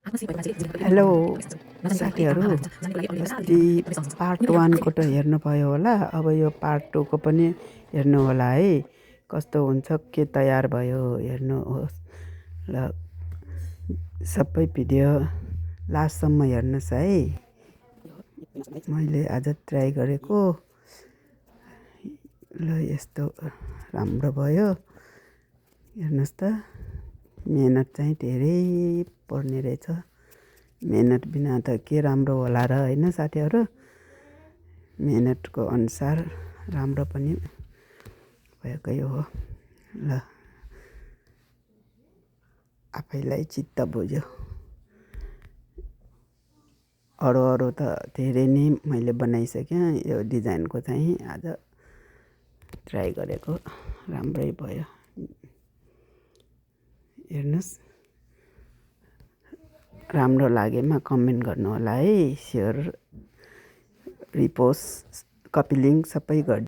Hello साथीहरू, अस्ति part 1 को त हेर्नुभयो होला। अब यो पार्ट 2 को पनि हेर्नु होला है। कस्तो हुन्छ, के तयार भयो हेर्नुहोस् ल। सबै भिडियो लास्टसम्म हेर्नुहोस् है। मैले आज ट्राई गरेको ल, यस्तो राम्रो भयो। हेर्नुहोस् त, मेहनत चाहिँ धेरै पर्ने रहेछ। मेहनत बिना त के राम्रो होला र, होइन साथीहरू। मेहनतको अनुसार राम्रो पनि भएकै हो ल। आफैलाई चित्त बुझ्यो। अरू त धेरै नै मैले बनाइसकेँ। यो डिजाइनको चाहिँ आज ट्राई गरेको राम्रै भयो। हेर्नुहोस्, राम्रो लागेमा कमेन्ट गर्नु होला है। सेयर, रिपोस्ट, कपी लिङ्क सबै गरिदिनु।